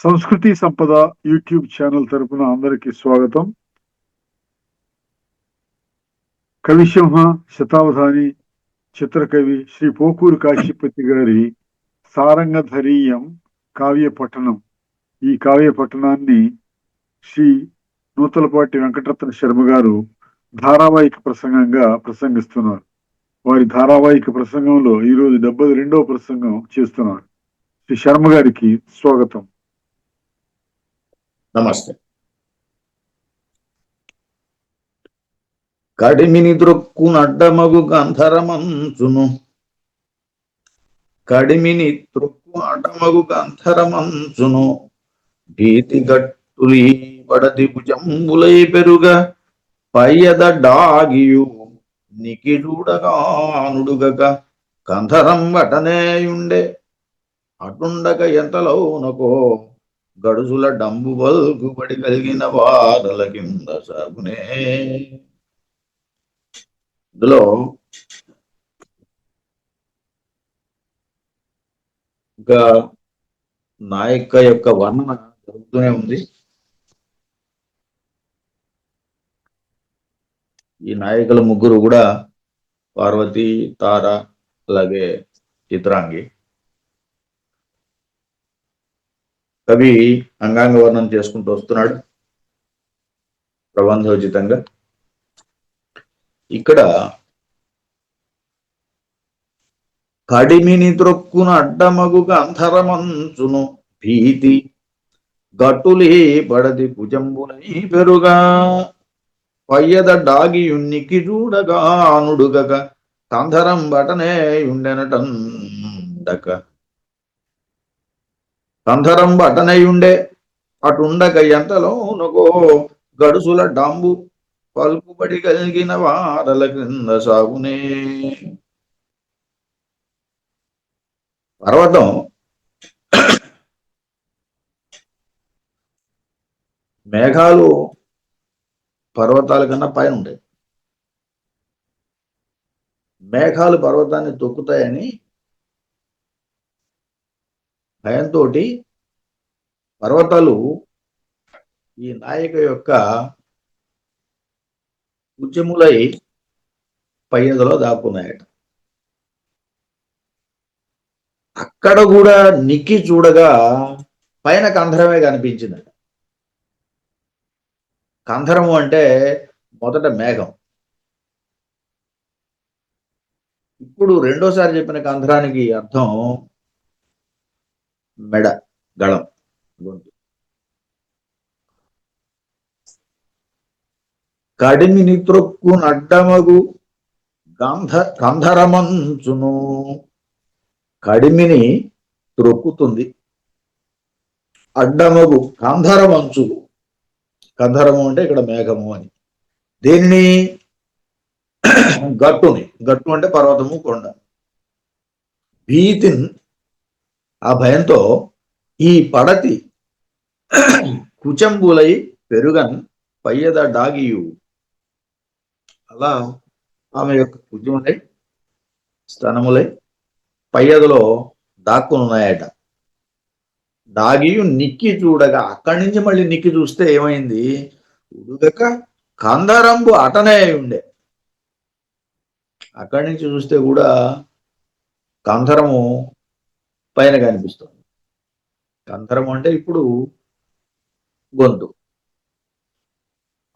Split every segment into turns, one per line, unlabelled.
సంస్కృతి సంపద YouTube channel తరపున అందరికీ స్వాగతం. కవిసింహ శతావధాని చిత్రకవి శ్రీ పోకూరు కాశీపతి గారి సారంగధరీయం కావ్య పఠనం. ఈ కావ్య పఠనాన్ని శ్రీ నూతలపాటి వెంకటరత్న శర్మ గారు ధారావాహిక ప్రసంగంగా ప్రసంగిస్తున్నారు. వారి ధారావాహిక ప్రసంగంలో ఈరోజు 72వ ప్రసంగం చేస్తున్నారు. శ్రీ శర్మ గారికి స్వాగతం.
నమస్తే. కడిమిని త్రొక్కునడ్డమగు గంధరమంచును కడిమిని త్రొక్కు అడ్డమగు గంధరమంచును భీతి గట్టులి పడది భుజంబులై పెరుగ పయ్యద డాగియు నికిడుడగానుడుగక కంధరం వటనేయుండే అటుండక ఎంతలోనకో గడుసుల డంబు బల్గుబడి కలిగిన వారల కింద సాగునే. ఇందులో ఇంకా నాయక యొక్క వర్ణన జరుగుతూనే ఉంది. ఈ నాయకుల ముగ్గురు కూడా పార్వతి, తార, అలాగే చిత్రాంగి. కవి అంగాంగ వర్ణన చేసుకుంటూ వస్తున్నాడు ప్రబంధోచితంగా. ఇక్కడ కడిమిని త్రొక్కున అడ్డమగు గంధరమంచును భీతి గట్టులే పడది భుజంబులై పెరుగా పయ్యద డాగియున్నికి చూడగా నుడుగక కంధరం బటనే ఉండెనటండక కంధరం బటనయుండే అటుండక ఎంతలోనకో గడుసుల డాంబు పలుకుబడి కలిగిన వారల క్రింద సాగునే. పర్వతం మేఘాలు పర్వతాల కన్నా పైన ఉంటాయి. మేఘాలు పర్వతాన్ని తొక్కుతాయని భయంతో పర్వతాలు ఈ నాయక యొక్క ఉద్యములై పయ్యదలో దాక్కున్నాయట. అక్కడ కూడా నిక్కి చూడగా పైన కంధరమే కనిపించిందట. కంధరము అంటే మొదట మేఘం. ఇప్పుడు రెండోసారి చెప్పిన కంధరానికి అర్థం మెడ, గళం, గొంతు. కడిమిని త్రొక్కు నడ్డమగు కంధరమంచును. కడిమిని త్రొక్కుతుంది, అడ్డమగు కంధరమంచు. కంధరము అంటే ఇక్కడ మేఘము అని. దేనిని? గట్టుని. గట్టు అంటే పర్వతము, కొండ. భీతిన్ ఆ భయంతో ఈ పడతి కుచంబులై పెరుగన్ పయ్యద డాగియు. అలా ఆమె యొక్క కుజములై స్తనములై పయ్యదలో దాక్కున్నాయట. డాగియు నిక్కి చూడగా, అక్కడి నుంచి మళ్ళీ నిక్కి చూస్తే ఏమైంది? ఉడుగక కందరంబు అటనే ఉండే. అక్కడి నుంచి చూస్తే కూడా కంధరము పైన కనిపిస్తుంది. కంధరం అంటే ఇప్పుడు గొంతు.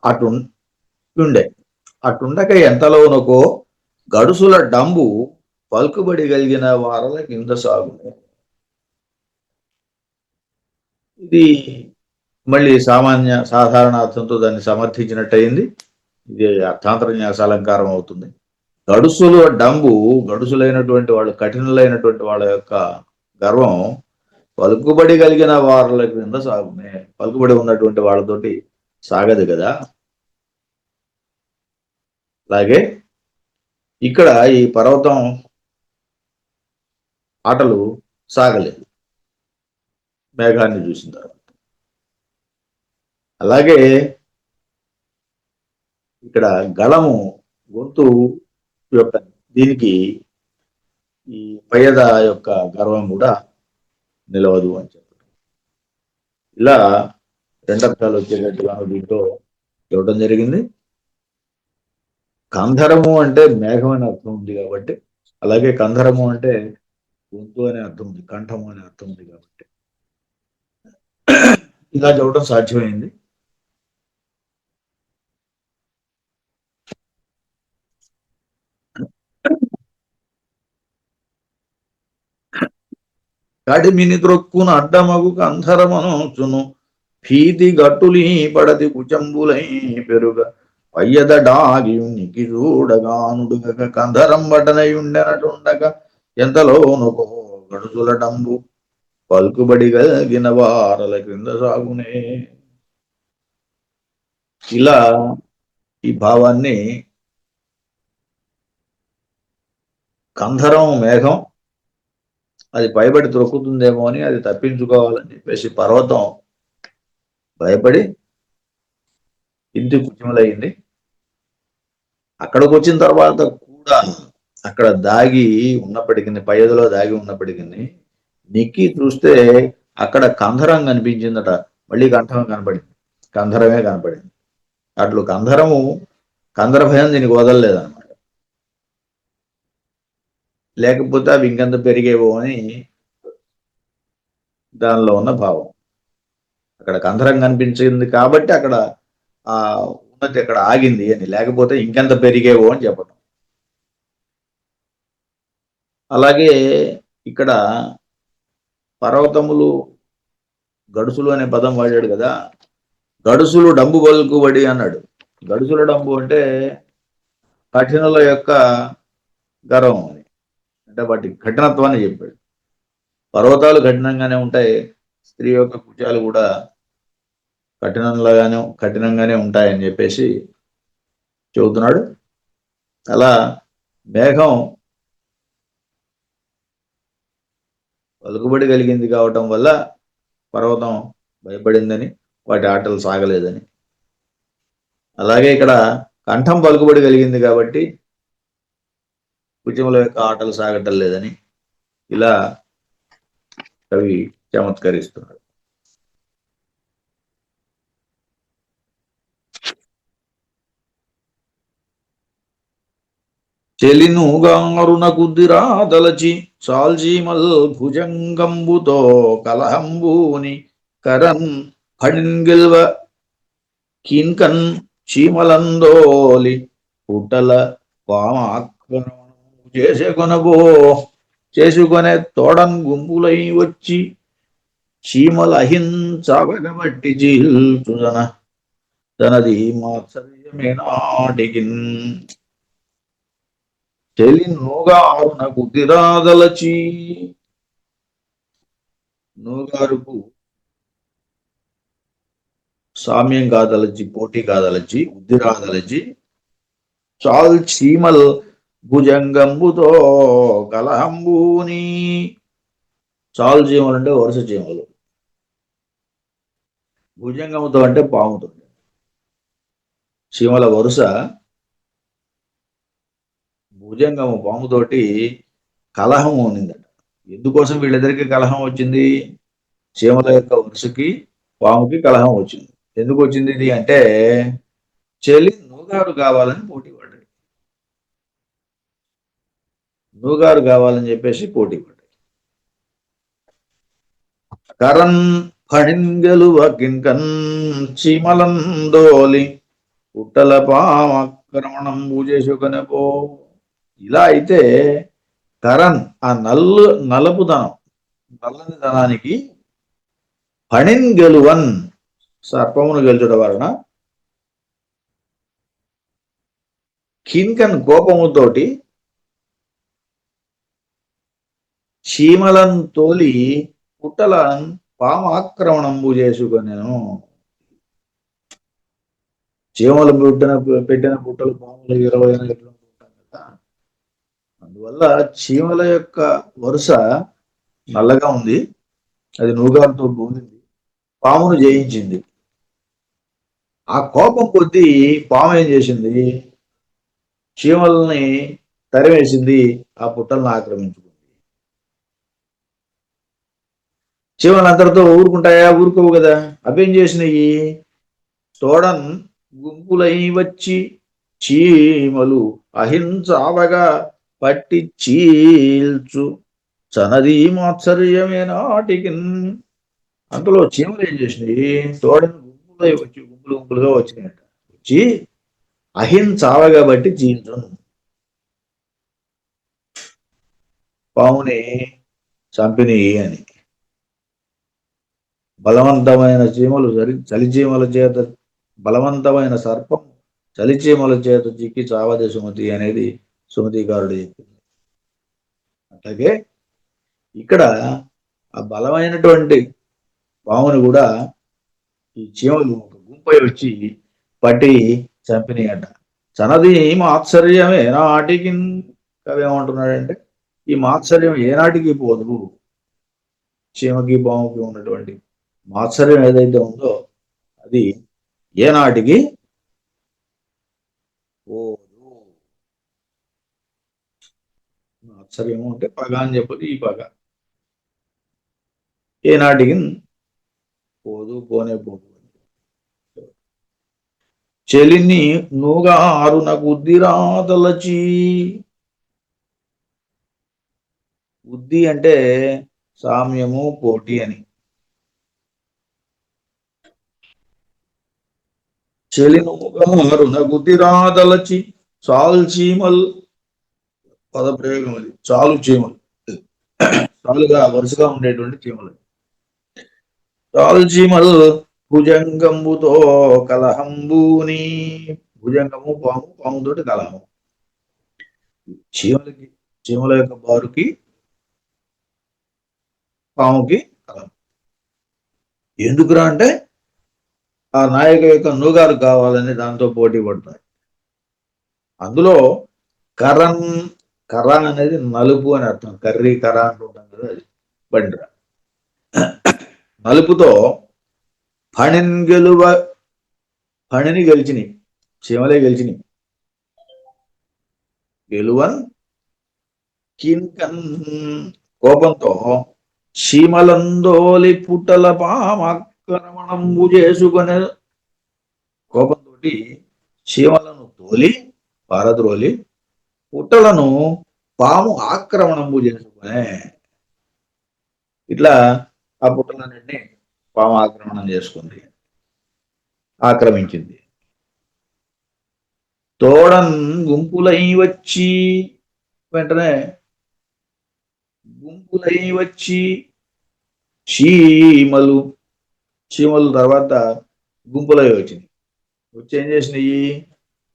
అటుండే అటుండక ఎంతలోనకో గడుసుల డంబు పలుకుబడి కలిగిన వారల కింద సాగునే. ఇది మళ్ళీ సాధారణ అర్థంతో దాన్ని సమర్థించినట్టయింది. ఇది అర్థాంతర న్యాసాలంకారం అవుతుంది. గడుసుల డంబు, గడుసులైనటువంటి వాళ్ళు, కఠినులైనటువంటి వాళ్ళ యొక్క గర్వం పలుకుబడి కలిగిన వారల కింద సాగునే. పలుకుబడి ఉన్నటువంటి వాళ్ళతోటి సాగదు కదా. అలాగే ఇక్కడ ఈ పర్వతం ఆటలు సాగలేదు మేఘాన్ని చూసిన తర్వాత. అలాగే ఇక్కడ గళము, గొంతు యొక్క దీనికి ఈ పయ్యద యొక్క గర్వం కూడా నిలవదు అని చెప్పారు. ఇలా రెండర్థాలు వచ్చేటట్టుగా దీంట్లో ఇవ్వడం జరిగింది. కంధరము అంటే మేఘం అనే అర్థం ఉంది కాబట్టి, అలాగే కంధరము అంటే గొంతు అనే అర్థం ఉంది, కంఠము అనే అర్థం ఉంది కాబట్టి ఇలా చెప్పడం సాధ్యమైంది. కడిమిని త్రొక్కున అడ్డమగు కంధరమనోచును భీతి గట్టులి పడది కుచంబులై పెరుగ పయ్యదడాగియునికి చూడగానుడుగక కంధరం బటనయుండెనటుండక ఎంతలోనొకో గడుసుల డంబు పలుకుబడి కలిగిన వారల క్రింద సాగునే. ఇలా ఈ భావాన్ని కంధరం మేఘం అది పైబడి త్రొక్కుతుందేమో అని అది తప్పించుకోవాలని చెప్పేసి పర్వతం భయపడి ఇంటి కుచములయ్యింది. అక్కడికి వచ్చిన తర్వాత కూడా అక్కడ దాగి ఉన్నప్పటికీ, పయ్యదలో దాగి ఉన్నప్పటికీ నిక్కి చూస్తే అక్కడ కంధరం కనిపించిందట. మళ్ళీ కంఠం కనపడింది, కంధరమే కనపడింది. అట్లు కంధర భయం దీనికి వదలలేదన్నమాట. లేకపోతే అవి ఇంకెంత పెరిగేవో అని దానిలో ఉన్న భావం. అక్కడ కంధరం కనిపించింది కాబట్టి అక్కడ ఆ ఉన్నతి అక్కడ ఆగింది అని, లేకపోతే ఇంకెంత పెరిగేవో అని చెప్పడం. అలాగే ఇక్కడ పర్వతములు గడుసులు అనే పదం వాడాడు కదా. గడుసులు డంబు పలుకుబడి అన్నాడు. గడుసుల డంబు అంటే కఠినల యొక్క గర్వం అని, అంటే వాటి కఠినత్వాన్ని చెప్పాడు. పర్వతాలు కఠినంగానే ఉంటాయి, స్త్రీ యొక్క కుచాలు కూడా కఠినంగానే ఉంటాయని చెప్పేసి చెబుతున్నాడు. అలా మేఘం పలుకుబడి కలిగింది కావటం వల్ల పర్వతం భయపడిందని, వాటి ఆటలు సాగలేదని. అలాగే ఇక్కడ కంఠం పలుకుబడి కలిగింది కాబట్టి కుచముల యొక్క ఆటలు సాగటం లేదని ఇలా కవి చమత్కరిస్తున్నాడు. చెలినుగారున కుద్దిరాదలచి సాల్జీమల్ భుజంగంబుతో కలహంబూని కరన్ ఫడింగిల్వ కిన్కన్ చీమలందోలి పుట్టల పామాక్రమణము చేసుకొనే తోడన్ గుంపులై వచ్చి చీమల అహింసాగబట్టి జీల్చుదన తనది మాత్సర్యమేనాటికిన్. చెలి నూగారున కుదిరాదలచి, నూగారుకు సామ్యం కాదలచి, పోటీ కాదలచి, ఉద్దిరాదలచి చాల్ చీమల్ భుజంగంబుతో కలహంబూని. చాలు చీమలు అంటే వరుస చీమలు, భుజంగముతో అంటే పాముతో. చీమల వరుస భుజంగము పాముతోటి కలహం ఉన్నిందట. ఎందుకోసం వీళ్ళిద్దరికి కలహం వచ్చింది? చీమల యొక్క వరుసకి పాముకి కలహం వచ్చింది. ఎందుకు వచ్చింది ఇది అంటే, చెలి నూగారు కావాలని పోటీ పడ్డాడు. నూగారు కావాలని చెప్పేసి పోటీ పడ్డాడు. కరన్ ఫణింగెలువ కింకన్ చీమలందోలి పుట్టల పామాక్రమణం చేసుకునే పో. ఇలా అయితే కరన్ ఆ నలుపుదనం, నల్లని ధనానికి ఫణిన్ గెలువన్ సర్పమును గెలుచుట వలన, కిన్కన్ కోపముతోటి, చీమలను తోలి పుట్టలను పామాక్రమణంబు చేసుకొనెను. చీమలు పెట్టిన పుట్టలు పాములు 20 ఉంటాం కదా. అందువల్ల చీమల యొక్క వరుస నల్లగా ఉంది, అది నూగారుతో బూందింది, పామును జయించింది. ఆ కోపం కొద్దీ పాము ఏం చేసింది? చీమల్ని తరివేసింది, ఆ పుట్టలను ఆక్రమించుకుంది. చీమలు అంతటితో ఊరుకుంటాయా? ఊరుకోవు కదా. అవేం చేసినాయి? తోడన్ గుంపులై వచ్చి చీమలు అహింసావగా పట్టి చీల్చు చనది మాత్సర్యమే నాటికి. అంతలో చీమలు ఏం చేసినాయి? తోడని గుంపులై వచ్చి గుంపులు గుంపులుగా వచ్చినాయట. వచ్చి అహింసావగా బట్టి చీల్చు, పాముని చంపినయి అని. బలవంతమైన చీమలు చలిచీమల చేత, బలవంతమైన సర్పం చలిచీమల చేత చిక్కి చావదే సుమతి అనేది సుమతికారుడు చెప్పింది. అట్లాగే ఇక్కడ ఆ బలమైనటువంటి పాముని కూడా ఈ చీమలు ఒక గుంపై వచ్చి పట్టి చంపినాయట. చనది మాత్సర్యమే నాటికి. కవి ఏమంటున్నాడంటే ఈ మాత్సర్యం ఏనాటికి పోదు. చీమకి పాముకి ఉన్నటువంటి మాత్సర్యం ఏదైతే ఉందో అది ఏనాటికి పోదు. మాత్సర్యము అంటే పగ అని చెప్పదు. ఈ పగ ఏనాటికి పోదు, పోనే పోదు. చెలిని నూగారునకు ఉద్దిరాతలచి. ఉద్ది అంటే సామ్యము, పోటీ అని. చెలినూగారునకు ఉద్దిరాతలచి చాలు చీమల్. పదప్రయోగం అది. చాలు చీమలు, చాలుగా వరుసగా ఉండేటువంటి చీమలు. చాలు చీమల్ భుజంగంబుతో కలహంబూని. భుజంగము పాము, పాముతోటి కలహం. చీమలకి, చీమల యొక్క బారుకి పాముకి కలహం. ఎందుకురా అంటే ఆ నాయక యొక్క నూగారు కావాలని దాంతో పోటీ పడతాయి. అందులో కరన్, కర్ర అనేది నలుపు అని అర్థం. కర్రీ కర్ర అంటుంటాం కదా, అది బండిరా. నలుపుతో ఫణిన్ గెలువ, ఫణిని గెలిచినాయి, చీమలే గెలిచినాయి. గెలువన్ కిన్కన్, కోపంతో చీమలందోలి పుట్టల పామాక్రమణంబు చేసుకునే. కోపంతో చీమలను తోలి పారద్రోలి పుట్టలను పాము ఆక్రమణంబు చేసుకునే. ఇట్లా ఆ పుట్టలన్నింటినీ పాము ఆక్రమణం చేసుకుంది, ఆక్రమించింది. తోడన్ గుంపులై వచ్చి, వెంటనే గుంపులై వచ్చి చీమలు, చీమలు తర్వాత గుంపులై వచ్చింది. వచ్చి ఏం చేసినాయి?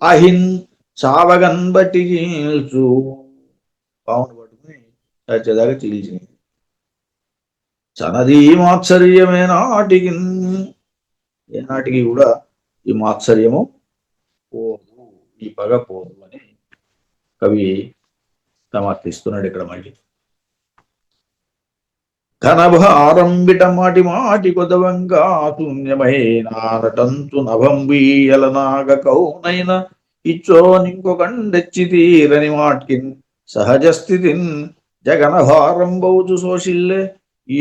అహిన్ చావగన్ బట్టి చీల్చు, పామును పట్టుకుని చచ్చేదాకా చీల్చినాయి. చనది మాత్సర్యమే నాటికి. ఏనాటికి కూడా ఈ మాత్సర్యము పోదు, ఈ పగ పోదు అని కవి సమర్థిస్తున్నాడు ఇక్కడ. మళ్ళీ ఘనభారంబిట మాటి మాటి కొదవంగా శూన్యమైన నటంతు నభంబీయలనాగ కౌనైన ఇచ్చోనింకొకండెచ్చి తీరని మాట్కిన్ సహజ స్థితిన్ జగనభారంబౌచు శోషిల్లే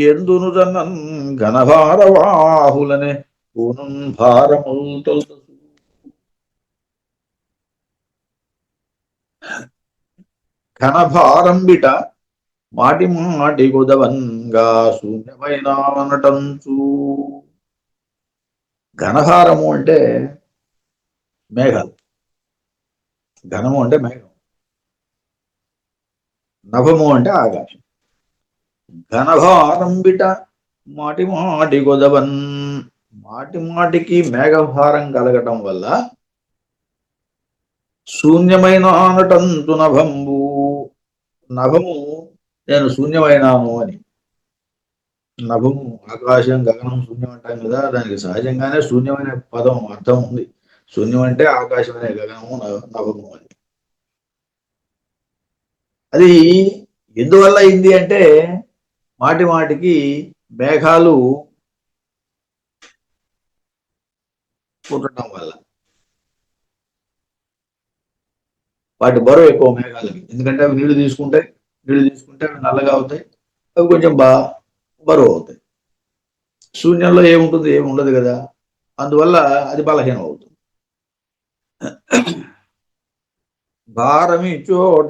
ఎందును జనన్ ఘనభారవాహులనే పూనున్ భారముల్ తొలతు. ఘనభారంబిట మాటి మాటి కొదవంగా శూన్యమైన నటంచు. ఘనహారము అంటే మేఘాలు, ఘనము అంటే మేఘం, నభము అంటే ఆకాశం. ఘనభారంబిట మాటి మాటి కొదవన్, మాటి మాటికి మేఘభారం కలగటం వల్ల శూన్యమైన అనటంతు నభంబు, నభము నేను శూన్యమైనాను అని. నభము ఆకాశం, గగనం శూన్యం అంటాం కదా, దానికి సహజంగానే శూన్యమైన పదం అర్థం ఉంది. శూన్యం అంటే ఆకాశం అనే, గగనము నభము అని. అది ఎందువల్ల అయింది అంటే మాటి మాటికి మేఘాలు పుట్టడం వల్ల. వాటి బరువు ఎక్కువ మేఘాలకి, ఎందుకంటే అవి నీళ్లు తీసుకుంటే అవి నల్లగా అవుతాయి, అవి కొంచెం బరువు అవుతాయి. శూన్యంలో ఏముంటుంది? ఏమి ఉండదు కదా. అందువల్ల అది బలహీనం అవుతుంది. భారమి చోట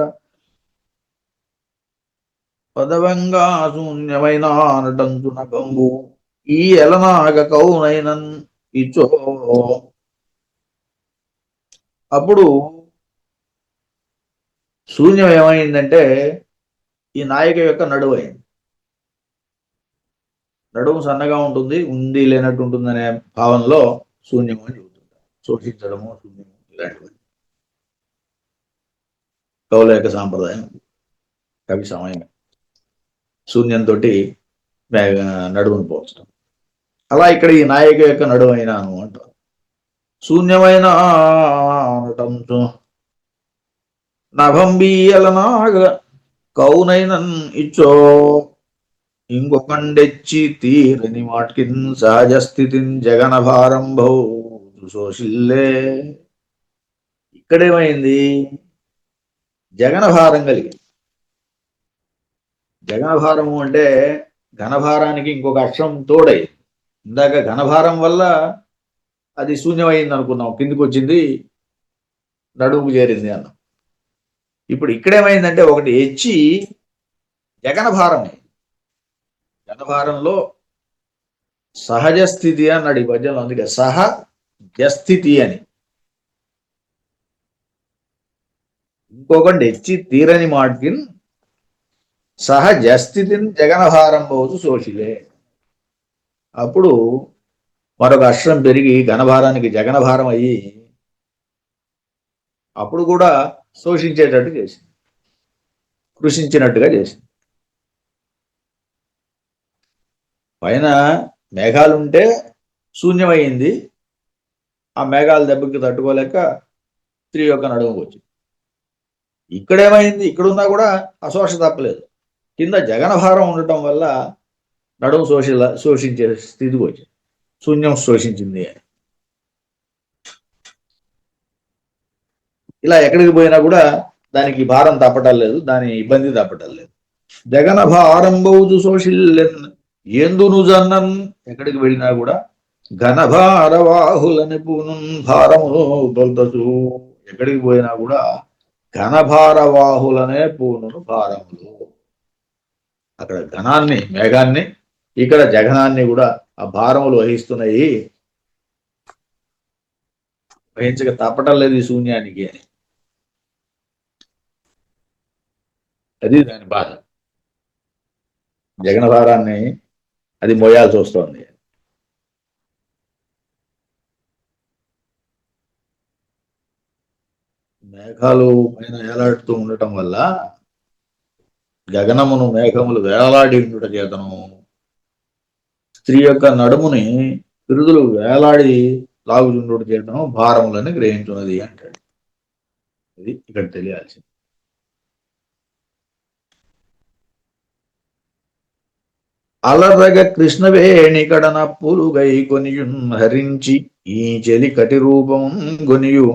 పదవంగా శూన్యమైన అనటంతు నకంబు ఈ ఎలనాగ కౌనైనన్ ఇచ్చో. అప్పుడు శూన్యం ఏమైందంటే ఈ నాయిక యొక్క నడువు అయింది. నడుము సన్నగా ఉంటుంది, ఉంది లేనట్టు ఉంటుందనే భావనలో శూన్యము అని చెబుతుంటారు. శోషించడము, శూన్యము ఇలాంటివి కవుల యొక్క సాంప్రదాయం, కవి సమయం. శూన్యంతో నడుమును పోల్చడం. అలా ఇక్కడ ఈ నాయిక యొక్క నడుము అయినాను అంటారు. శూన్యమైన అనటంతో నభంబీయలనాగ కౌనైనన్ ఇచ్చో. ఇంకొకండెచ్చి తీరని మాట్కిన్ సహజ స్థితిన్ జగన భారంభౌ శోషిల్లే. ఇక్కడేమైంది? జగన భారం కలిగింది. జగన భారము అంటే ఘనభారానికి ఇంకొక అక్షరం తోడై. ఇందాక ఘనభారం వల్ల అది శూన్యమైంది అనుకున్నాం, కిందికి వచ్చింది, నడుముకు చేరింది అన్నాం. ఇప్పుడు ఇక్కడేమైందంటే ఒకటి హెచ్చి జగన భారం. జనభారంలో సహజ స్థితి అన్నాడు ఈ పద్యంలో. అందుకే సహజస్థితి అని. ఇంకొకటి హెచ్చి తీరని మాట్కిన్ సహజస్థితిని జగనభారం పోతు శోషిలే. అప్పుడు మరొక అక్షరం పెరిగి ఘనభారానికి జగనభారం అయ్యి అప్పుడు కూడా శోషించేటట్టు చేసింది, కృషించినట్టుగా చేసింది. పైన మేఘాలుంటే శూన్యమైంది. ఆ మేఘాల దెబ్బకి తట్టుకోలేక స్త్రీ యొక్క నడుముకు వచ్చింది. ఇక్కడేమైంది? ఇక్కడున్నా కూడా అశోష తప్పలేదు. కింద జగనభారం ఉండటం వల్ల నడుము శోషించే స్థితికి వచ్చింది. శూన్యం శోషించింది అని. ఇలా ఎక్కడికి పోయినా కూడా దానికి భారం తప్పటం లేదు, దాని ఇబ్బంది తప్పటం లేదు. జగన భారం బౌజు శోషిల్లెన్ ఎందును జన్నన్. ఎక్కడికి వెళ్ళినా కూడా ఘనభారవాహులని పూను భారము బొల్తచు. ఎక్కడికి పోయినా కూడా ఘనభారవాహులనే పూనును భారములు. అక్కడ ఘనాన్ని, మేఘాన్ని, ఇక్కడ జగనాన్ని కూడా ఆ భారములు వహిస్తున్నాయి. వహించక తప్పటం లేదు ఈ శూన్యానికి అని. అది దాని బాధ. జగన భారాన్ని అది మోయాల్సి వస్తుంది. మేఘాలు పైన వేలాడుతూ ఉండటం వల్ల గగనమును మేఘములు వేలాడి ఉండుట చేతను స్త్రీ యొక్క నడుముని పిరుదులు వేలాడి లాగుచుండుట చేతను భారములని గ్రహించున్నది అంటాడు. ఇది ఇక్కడ తెలియాల్సింది. అలరగ కృష్ణవేణి కడన పులుగై కొనియున్ హరించి ఈ చెలి కటి రూపమున్ గొనియు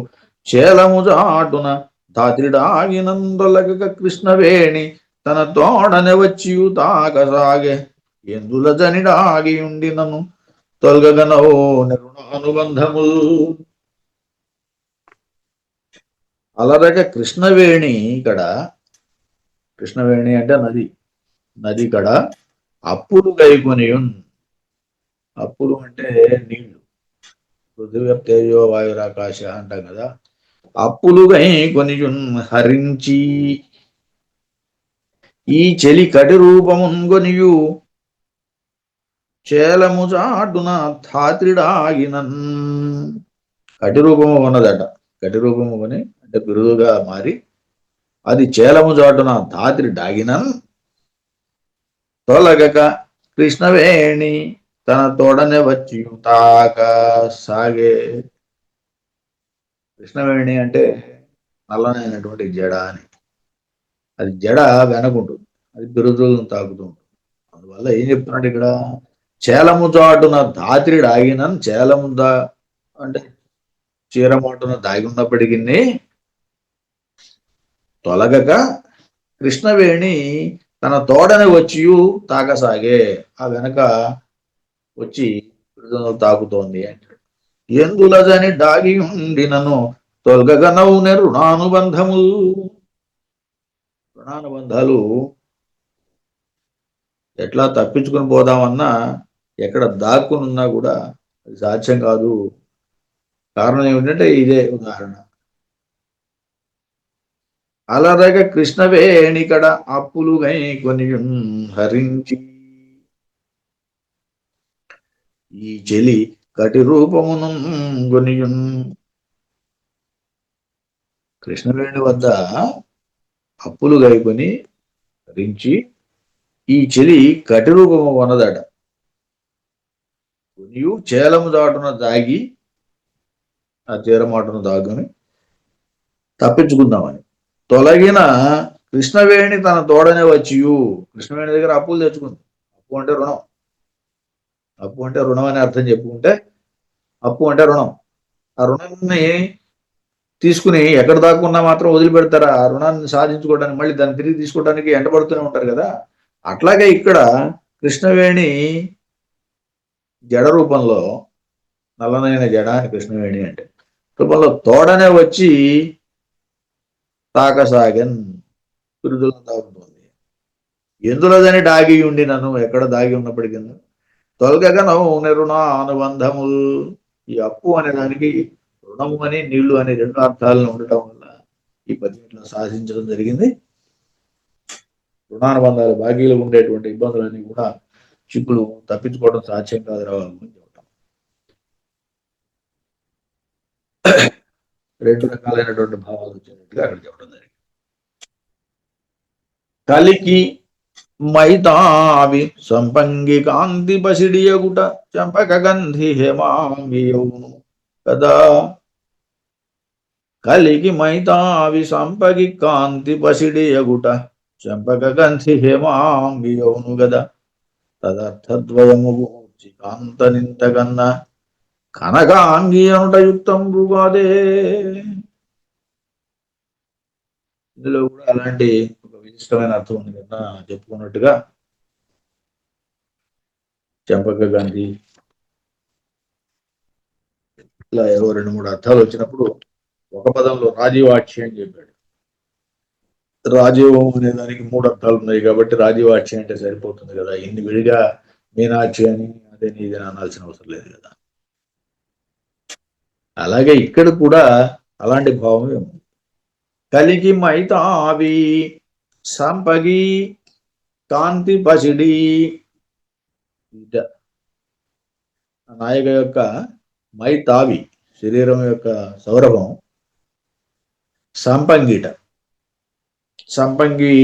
చేలము జాటున ధాత్రిడాగినందొలగ కృష్ణవేణి తన తోడనే వచ్చియు తాగసాగే. ఎందుల జనిడాగియుండి నన్ను తొలగనో నిరుణానుబంధము. అలరగ కృష్ణవేణి ఇక్కడ, కృష్ణవేణి అంటే నది, నది కడ అప్పులు గైకొనియున్. అప్పులు అంటే నీళ్లు, పృథివీ తేజో వాయురాకాశ అంటాం కదా. అప్పులు గైకొనియున్ హరించి ఈ చెలి కటి రూపమున్ గొనియు చేలము చాటున ధాత్రిడాగినన్. కటి రూపము ఉన్నదట. కటి రూపము కొని అంటే బిరుదుగా మారి అది చేలము చాటున ధాత్రి డాగినన్ తొలగక కృష్ణవేణి తన తోడనే వచ్చి తాక సాగే. కృష్ణవేణి అంటే నల్లనైనటువంటి జడ అని. అది జడ వెనకుంటుంది, అది బిరుదులను తాకుతూ ఉంటుంది. అందువల్ల ఏం చెప్తున్నాడు ఇక్కడ? చేలము చాటున ధాత్రి డాగినన్. చేలము అంటే చీరమాటున దాగి ఉన్నప్పటికీ తొలగక కృష్ణవేణి తన తోడని వచ్చి తాగసాగే. ఆ వెనక వచ్చి హృదయంలో తాకుతోంది అంటాడు. ఎందులజని దాగి ఉండి నన్ను తొలగగనవునే రుణానుబంధములు. రుణానుబంధాలు ఎట్లా తప్పించుకుని పోదామన్నా, ఎక్కడ దాక్కుని ఉన్నా కూడా అది సాధ్యం కాదు. కారణం ఏమిటంటే ఇదే ఉదాహరణ. అలరగ కృష్ణవేణికడ అప్పులుగై కొని హరించి ఈ చెలి కటి రూపమును గొనియున్. కృష్ణవేణి వద్ద అప్పులు గైకొని హరించి ఈ చెలి కటి రూపము కొనదట. కొనియు చేలము దాటున దాగి, ఆ చీరమాటను దాగుని తప్పించుకుందామని తొలగిన కృష్ణవేణి తన తోడనే వచ్చియు. కృష్ణవేణి దగ్గర అప్పులు తెచ్చుకుంది. అప్పు అంటే రుణం. అప్పు అంటే రుణం అని అర్థం చెప్పుకుంటే, అప్పు అంటే రుణం. ఆ రుణాన్ని తీసుకుని ఎక్కడ దాక్కున్నా మాత్రం వదిలిపెడతారా? ఆ రుణాన్ని సాధించుకోవడానికి, మళ్ళీ దాన్ని తిరిగి తీసుకోవడానికి ఎంటబడుతూనే ఉంటారు కదా. అట్లాగే ఇక్కడ కృష్ణవేణి జడ రూపంలో, నల్లనైన జడ అని కృష్ణవేణి అంటే రూపంలో తోడనే వచ్చి తాకసాగన్, పిరుదులను తాకుతుంది. ఎందులోదని దాగి ఉండి నన్ను, ఎక్కడ దాగి ఉన్నప్పటికీ తొలగగనవు రుణ అనుబంధములు. ఈ అప్పు అనే దానికి రుణము అని, నీళ్లు అనే రెండు అర్థాలను ఉండటం వల్ల ఈ పద్యంలో సాధించడం జరిగింది. రుణానుబంధాలు, బాకీలు ఉండేటువంటి ఇబ్బందులన్నీ కూడా, చిక్కులు తప్పించుకోవడం సాధ్యం కాదు రావు అని చెప్పటం. రెండు రకాలైనటువంటి భావాలు వచ్చినట్టుగా అక్కడ చెప్పడం జరిగింది. కలికి మైతావి సంపంగి కాంతి పసిడియగుట చంపక గంధి హేమాంగియౌను కదా. కలికి మైతావి సంపగి కాంతి పసిడియగుట చంపక గంధి హేమాంగియౌను గదా. తదర్థద్వయము గూర్చి కాంతనింతగన్న కనకాంగి అనుట యుక్తంబుగాదే. ఇందులో కూడా అలాంటి ఒక విశిష్టమైన అర్థం ఉంది కదా. చెప్పుకున్నట్టుగా చంపక గాంధీ ఇలా ఏవో రెండు మూడు అర్థాలు వచ్చినప్పుడు ఒక పదంలో రాజీవాక్షి అని చెప్పాడు. రాజీవం అనే దానికి మూడు అర్థాలు ఉన్నాయి కాబట్టి రాజీవాక్షి అంటే సరిపోతుంది కదా. ఇన్ని విడిగా మీనాక్షి అని అదే నీదని అనాల్సిన అవసరం లేదు కదా. అలాగే ఇక్కడ కూడా అలాంటి భావమే ఉంది. కలికి మైతావి సంపగి కాంతి పసిడి. నాయక యొక్క మైతావి, శరీరం యొక్క సౌరభం. సంపంగిట, సంపంగి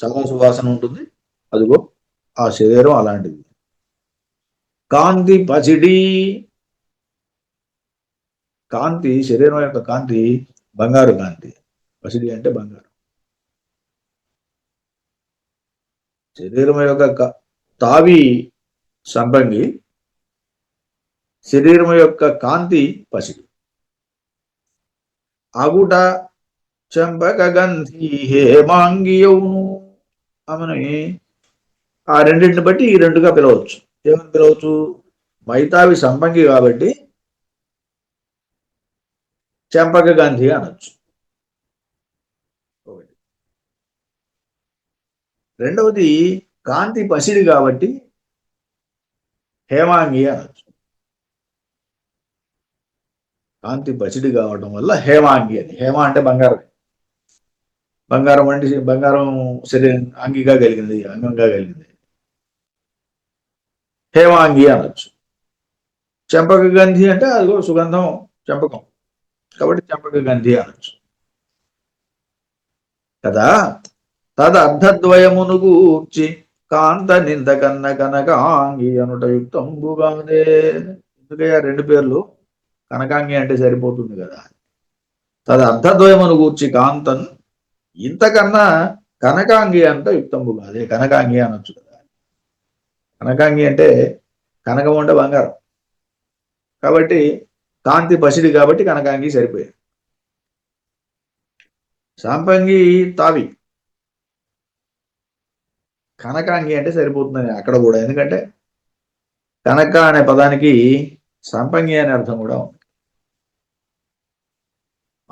చాలా సువాసన ఉంటుంది. అదిగో ఆ శరీరం అలాంటిది. కాంతి పసిడి, కాంతి, శరీరం యొక్క కాంతి బంగారు కాంతి. పసిడి అంటే బంగారం. శరీరం యొక్క తావి సంపంగి, శరీరం యొక్క కాంతి పసిడి. అగుట చంపక గంధి హేమాంగియౌను. ఆమెని ఆ రెండింటిని బట్టి ఈ రెండుగా పిలవచ్చు. ఏమని పిలవచ్చు? మైతావి సంపంగి కాబట్టి చంపక గంధి అనొచ్చు. ఒకటి. రెండవది కాంతి పసిడి కాబట్టి హేమాంగి అనొచ్చు. కాంతి పసిడి కావడం వల్ల హేమాంగి అని. హేమ అంటే బంగారం. బంగారం అంటే బంగారం శరీరం అంగిగా కలిగింది, అంగంగా కలిగింది. హేమాంగి అనొచ్చు. చంపక గంధి అంటే అదిగో సుగంధం, చంపకం కాబట్టి చంపక గంధి అనొచ్చు కదా. తద అర్ధద్వయమును గూర్చి కాంత నింద కన్న కనకాంగి అనుట యుక్తంబుగానే. ఎందుకయ్యా రెండు పేర్లు? కనకాంగి అంటే సరిపోతుంది కదా. తద అర్ధద్వయమును గూర్చి కాంతన్ ఇంతకన్నా కనకాంగి అంట యుక్తంబుగాదే. కనకాంగి అనొచ్చు కదా. కనకాంగి అంటే కనకం అంటే బంగారం కాబట్టి, కాంతి పసిడి కాబట్టి కనకాంగి సరిపోయింది. సంపంగి తావి, కనకాంగి అంటే సరిపోతుందని అక్కడ కూడా. ఎందుకంటే కనక అనే పదానికి సంపంగి అనే అర్థం కూడా ఉంది.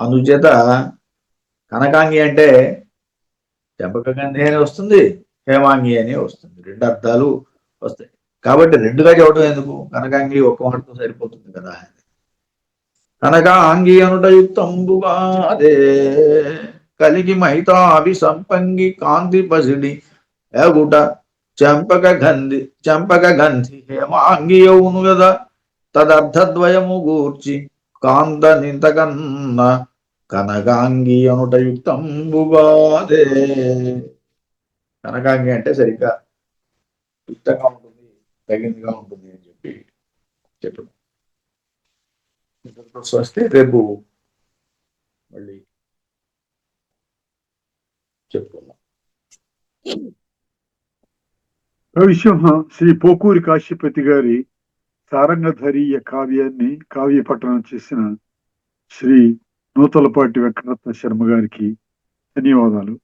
అందుచేత కనకాంగి అంటే చెంపక గంధి అని వస్తుంది, హేమాంగి అని వస్తుంది. రెండు అర్థాలు వస్తాయి. కాబట్టి రెండుగా చెప్పడం ఎందుకు? కనకాంగి ఒక్క మాటతో సరిపోతుంది కదా. కనకాంగి అనుట యుక్తంబుగా అదే కలిగి మైతావి సంపంగి కాంతి పసిడి ఎగుట చెంపక గంధి హేమాంగి అవును కదా. తదర్థద్వయము గూర్చి కాంత నింతకన్న కనకాంగి అనుట యుక్తంబుగాదే. కనకాంగి అంటే సరిగ్గా యుక్తంగా ఉంటుంది, తగినగా ఉంటుంది అని చెప్పడం. వస్తే రేపు మళ్ళీ చెప్పుకుందాం.
కవిసింహ శ్రీ పోకూరి కాశీపతి గారి సారంగధరీయ కావ్యాన్ని కావ్య పఠనం చేసిన శ్రీ నూతలపాటి వెంకటరత్న శర్మ గారికి ధన్యవాదాలు.